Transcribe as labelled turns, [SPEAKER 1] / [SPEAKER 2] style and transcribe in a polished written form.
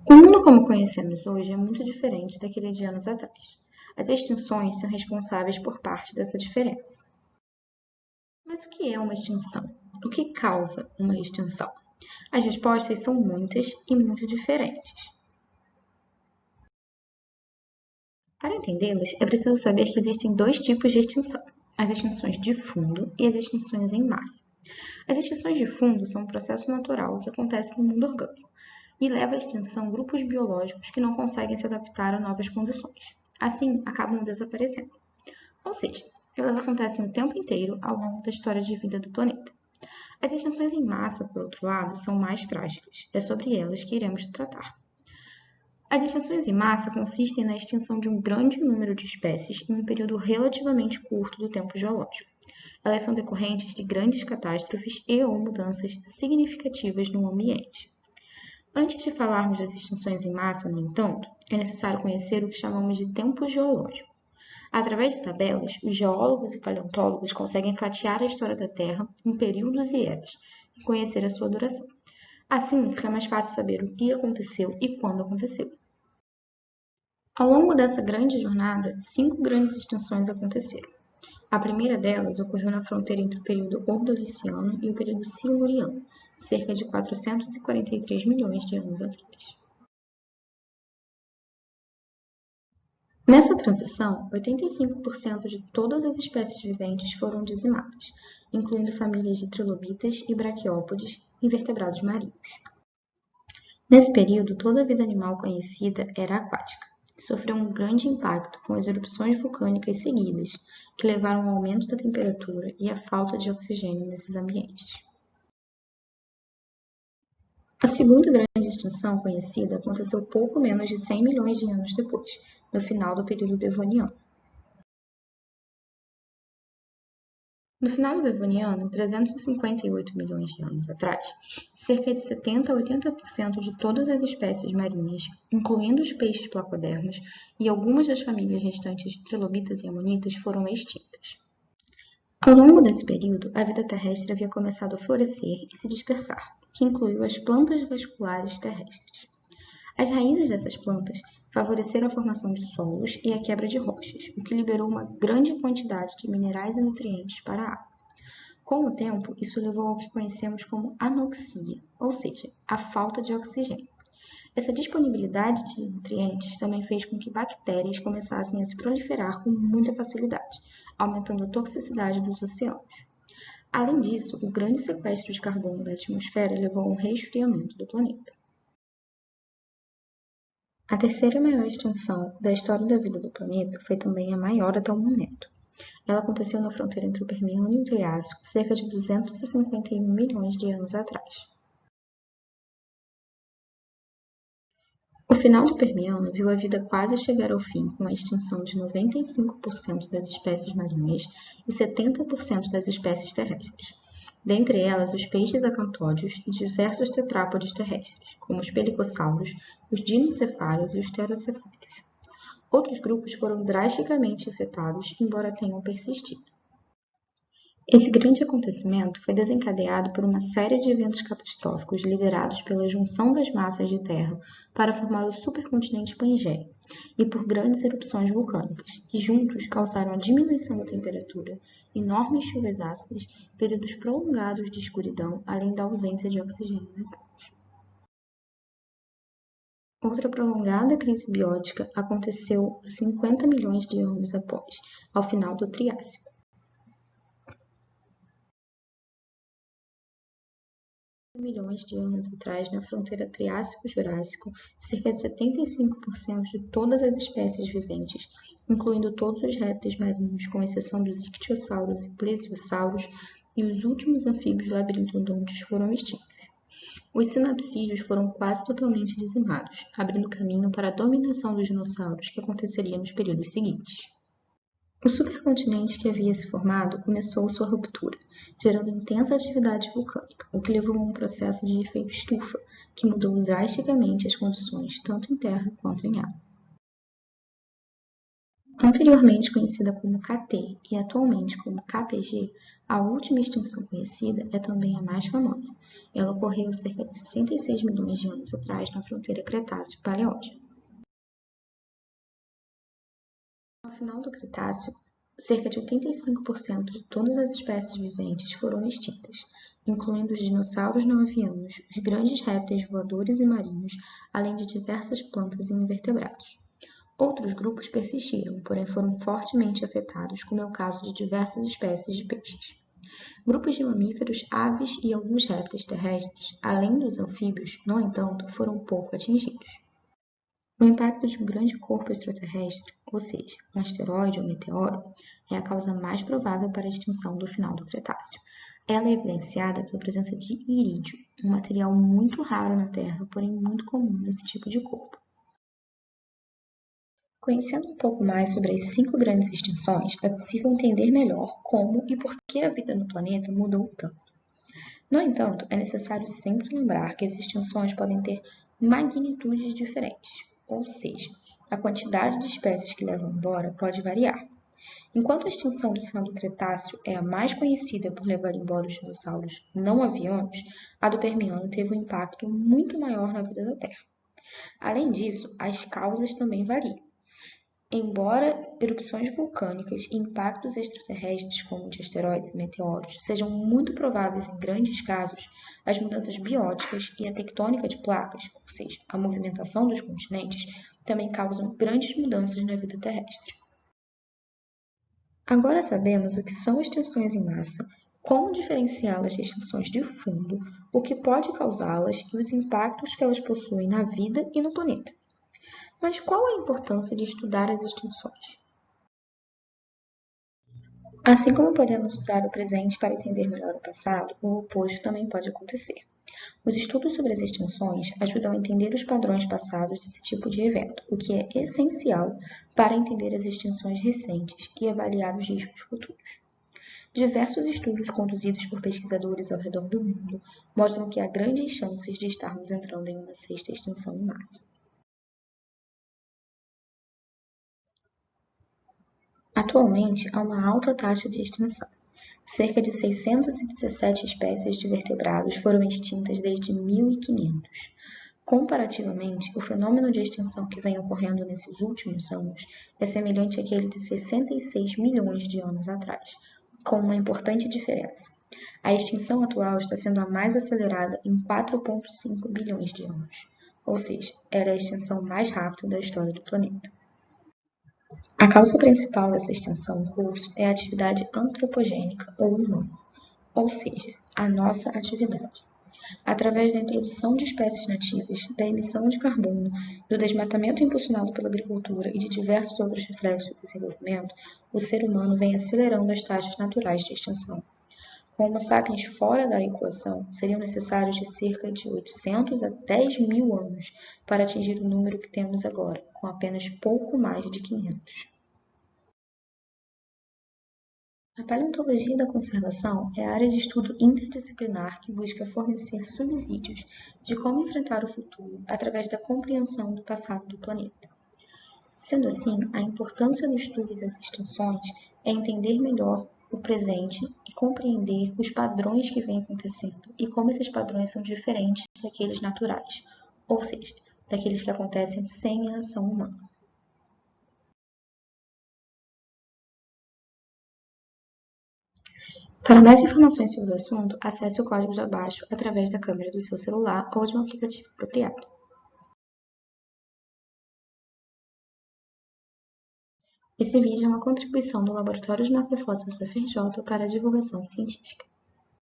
[SPEAKER 1] O mundo como conhecemos hoje é muito diferente daquele de anos atrás. As extinções são responsáveis por parte dessa diferença. Mas o que é uma extinção? O que causa uma extinção? As respostas são muitas e muito diferentes. Para entendê-las, é preciso saber que existem dois tipos de extinção: as extinções de fundo e as extinções em massa. As extinções de fundo são um processo natural que acontece no mundo orgânico e leva à extinção grupos biológicos que não conseguem se adaptar a novas condições. Assim, acabam desaparecendo. Ou seja, elas acontecem o tempo inteiro ao longo da história de vida do planeta. As extinções em massa, por outro lado, são mais trágicas. É sobre elas que iremos tratar. As extinções em massa consistem na extinção de um grande número de espécies em um período relativamente curto do tempo geológico. Elas são decorrentes de grandes catástrofes e/ou mudanças significativas no ambiente. Antes de falarmos das extinções em massa, no entanto, é necessário conhecer o que chamamos de tempo geológico. Através de tabelas, os geólogos e paleontólogos conseguem fatiar a história da Terra em períodos e eras e conhecer a sua duração. Assim, fica mais fácil saber o que aconteceu e quando aconteceu. Ao longo dessa grande jornada, 5 grandes extinções aconteceram. A primeira delas ocorreu na fronteira entre o período Ordoviciano e o período Siluriano, cerca de 443 milhões de anos atrás. Nessa transição, 85% de todas as espécies viventes foram dizimadas, incluindo famílias de trilobitas e braquiópodes, invertebrados marinhos. Nesse período, toda a vida animal conhecida era aquática e sofreu um grande impacto com as erupções vulcânicas seguidas, que levaram ao aumento da temperatura e à falta de oxigênio nesses ambientes. A segunda grande extinção conhecida aconteceu pouco menos de 100 milhões de anos depois, no final do período Devoniano. No final do Devoniano, 358 milhões de anos atrás, cerca de 70 a 80% de todas as espécies marinhas, incluindo os peixes placodermos e algumas das famílias restantes de trilobitas e amonitas, foram extintas. Ao longo desse período, a vida terrestre havia começado a florescer e se dispersar, o que incluiu as plantas vasculares terrestres. As raízes dessas plantas favoreceram a formação de solos e a quebra de rochas, o que liberou uma grande quantidade de minerais e nutrientes para a água. Com o tempo, isso levou ao que conhecemos como anoxia, ou seja, a falta de oxigênio. Essa disponibilidade de nutrientes também fez com que bactérias começassem a se proliferar com muita facilidade, aumentando a toxicidade dos oceanos. Além disso, o grande sequestro de carbono da atmosfera levou a um resfriamento do planeta. A terceira e maior extinção da história da vida do planeta foi também a maior até o momento. Ela aconteceu na fronteira entre o Permiano e o Triássico, cerca de 251 milhões de anos atrás. O final do Permiano viu a vida quase chegar ao fim, com a extinção de 95% das espécies marinhas e 70% das espécies terrestres. Dentre elas, os peixes acantódeos e diversos tetrápodes terrestres, como os pelicossauros, os dinocefálios e os pterocefálios. Outros grupos foram drasticamente afetados, embora tenham persistido. Esse grande acontecimento foi desencadeado por uma série de eventos catastróficos liderados pela junção das massas de terra para formar o supercontinente Pangeia e por grandes erupções vulcânicas, que juntos causaram a diminuição da temperatura, enormes chuvas ácidas, períodos prolongados de escuridão, além da ausência de oxigênio nas águas. Outra prolongada crise biótica aconteceu 50 milhões de anos após, ao final do Triássico. Milhões de anos atrás, na fronteira Triássico-Jurássico, cerca de 75% de todas as espécies viventes, incluindo todos os répteis marinhos, com exceção dos ictiossauros e plesiosauros, e os últimos anfíbios labirintodontes foram extintos. Os sinapsídeos foram quase totalmente dizimados, abrindo caminho para a dominação dos dinossauros, que aconteceria nos períodos seguintes. O supercontinente que havia se formado começou sua ruptura, gerando intensa atividade vulcânica, o que levou a um processo de efeito estufa, que mudou drasticamente as condições tanto em terra quanto em água. Anteriormente conhecida como KT e atualmente como KPG, a última extinção conhecida é também a mais famosa. Ela ocorreu cerca de 66 milhões de anos atrás na fronteira Cretáceo-Paleógeno. Ao final do Cretáceo, cerca de 85% de todas as espécies viventes foram extintas, incluindo os dinossauros não avianos, os grandes répteis voadores e marinhos, além de diversas plantas e invertebrados. Outros grupos persistiram, porém foram fortemente afetados, como é o caso de diversas espécies de peixes. Grupos de mamíferos, aves e alguns répteis terrestres, além dos anfíbios, no entanto, foram pouco atingidos. O impacto de um grande corpo extraterrestre, ou seja, um asteroide ou meteoro, é a causa mais provável para a extinção do final do Cretáceo. Ela é evidenciada pela presença de irídio, um material muito raro na Terra, porém muito comum nesse tipo de corpo. Conhecendo um pouco mais sobre as 5 grandes extinções, é possível entender melhor como e por que a vida no planeta mudou tanto. No entanto, é necessário sempre lembrar que as extinções podem ter magnitudes diferentes, ou seja, a quantidade de espécies que levam embora pode variar. Enquanto a extinção do final do Cretáceo é a mais conhecida por levar embora os dinossauros não avianos, a do Permiano teve um impacto muito maior na vida da Terra. Além disso, as causas também variam. Embora erupções vulcânicas e impactos extraterrestres, como de asteroides e meteoros, sejam muito prováveis em grandes casos, as mudanças bióticas e a tectônica de placas, ou seja, a movimentação dos continentes, também causam grandes mudanças na vida terrestre. Agora sabemos o que são extinções em massa, como diferenciá-las de extinções de fundo, o que pode causá-las e os impactos que elas possuem na vida e no planeta. Mas qual a importância de estudar as extinções? Assim como podemos usar o presente para entender melhor o passado, o oposto também pode acontecer. Os estudos sobre as extinções ajudam a entender os padrões passados desse tipo de evento, o que é essencial para entender as extinções recentes e avaliar os riscos futuros. Diversos estudos conduzidos por pesquisadores ao redor do mundo mostram que há grandes chances de estarmos entrando em uma sexta extinção em massa. Atualmente, há uma alta taxa de extinção. Cerca de 617 espécies de vertebrados foram extintas desde 1500. Comparativamente, o fenômeno de extinção que vem ocorrendo nesses últimos anos é semelhante àquele de 66 milhões de anos atrás, com uma importante diferença. A extinção atual está sendo a mais acelerada em 4,5 bilhões de anos, ou seja, ela é a extinção mais rápida da história do planeta. A causa principal dessa extinção em curso é a atividade antropogênica ou humana, ou seja, a nossa atividade. Através da introdução de espécies nativas, da emissão de carbono, do desmatamento impulsionado pela agricultura e de diversos outros reflexos do desenvolvimento, o ser humano vem acelerando as taxas naturais de extinção. Com Homo sapiens fora da equação, seriam necessários de cerca de 800 a 10 mil anos para atingir o número que temos agora, com apenas pouco mais de 500. A paleontologia da conservação é a área de estudo interdisciplinar que busca fornecer subsídios de como enfrentar o futuro através da compreensão do passado do planeta. Sendo assim, a importância do estudo das extinções é entender melhor o presente e compreender os padrões que vêm acontecendo e como esses padrões são diferentes daqueles naturais, ou seja, daqueles que acontecem sem a ação humana. Para mais informações sobre o assunto, acesse o código abaixo através da câmera do seu celular ou de um aplicativo apropriado. Esse vídeo é uma contribuição do Laboratório de Macrofósseis UFRJ para a divulgação científica.